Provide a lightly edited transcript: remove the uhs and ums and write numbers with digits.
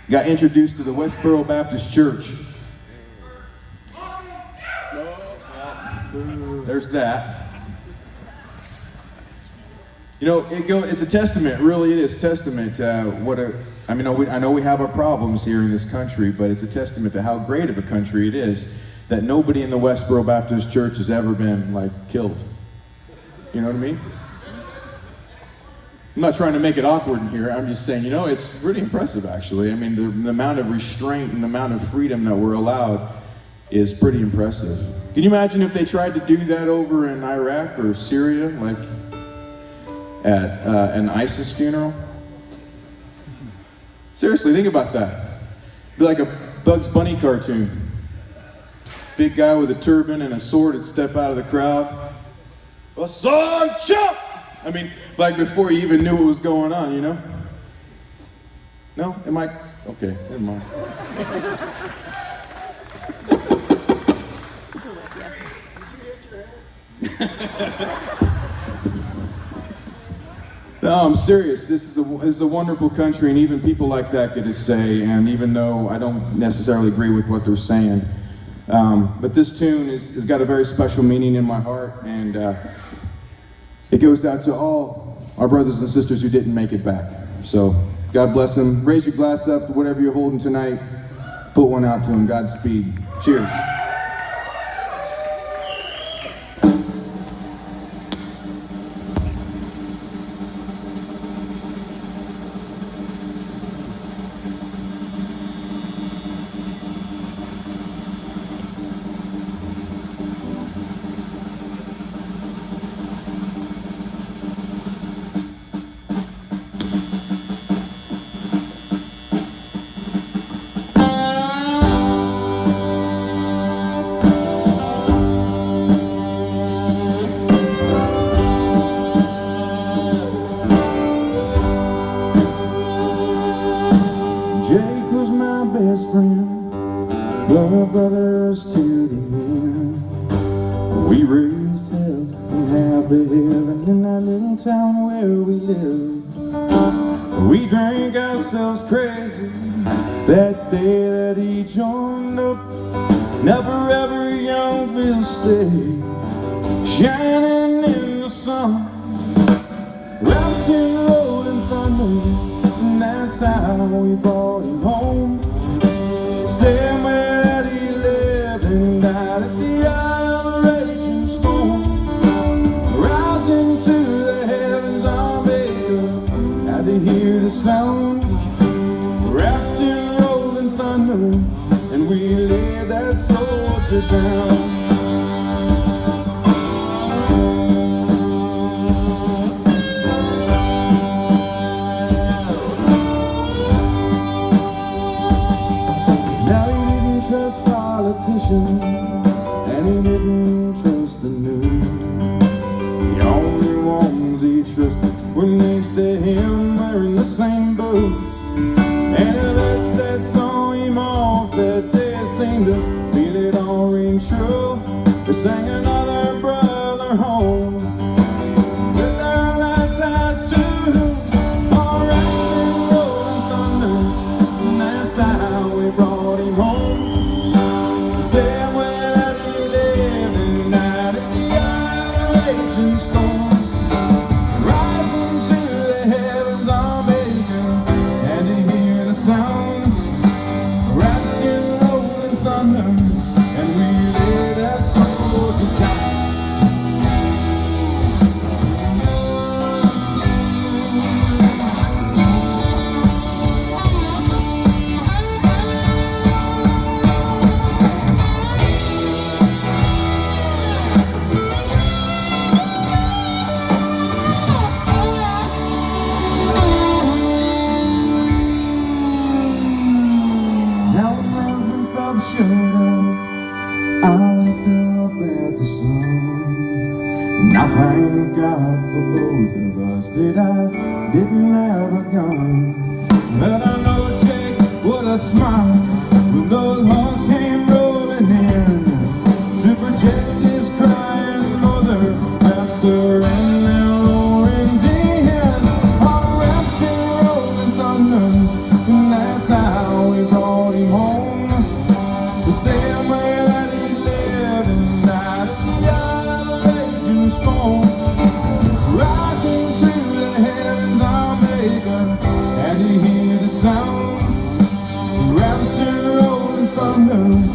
got introduced to the Westboro Baptist Church. There's that. You know, it's a testament, really it is testament to I know we have our problems here in this country, but it's a testament to how great of a country it is that nobody in the Westboro Baptist Church has ever been, like, killed. You know what I mean? I'm not trying to make it awkward in here. I'm just saying, you know, it's pretty impressive, actually. I mean, the amount of restraint and the amount of freedom that we're allowed is pretty impressive. Can you imagine if they tried to do that over in Iraq or Syria, like at an ISIS funeral? Seriously, think about that. It'd be like a Bugs Bunny cartoon. Big guy with a turban and a sword would step out of the crowd. Hassan Chuck! I mean, like before you even knew what was going on, you know? No? Am I? Okay, never mind. No, I'm serious. This is a wonderful country, and even people like that get to say, and even though I don't necessarily agree with what they're saying, but this tune has got a very special meaning in my heart, and it goes out to all our brothers and sisters who didn't make it back. So, God bless them. Raise your glass up to whatever you're holding tonight. Put one out to them. Godspeed. Cheers. Jake was my best friend, blood brothers to the end. We raised hell in happy heaven in that little town where we lived. We drank ourselves crazy that day that he joined up. Never ever young we'll stay, shining in the sun, wrapped in rolling thunder. And that's how we brought him home. Same way that he lived and died at the eye of a raging storm. Rising to the heavens, our maker had to hear the sound. Wrapped in rolling thunder, and we laid that soldier down. And he didn't trust the news. The only ones he trusted were next to him, wearing the same boots. And the vets that saw him off that day seemed to feel it all ring true. They sang another brother home with their right tattoo. All wrapped in rolling thunder, and that's how we brought him home. Same way that he lived and died at the eye of a raging storm. Rising to the heavens, our maker had to hear the sound. Wrapped in rolling thunder, and we laid that soldier down. Showed up, I looked up at the sun, and I thank God for both of us that I didn't have a gun. But I know Jake would have smiled when those hawks came rolling in to protect his crying mother wrapped her in their roaring din. All wrapped in rolling thunder, and that's how sound, wrapped in rolling thunder.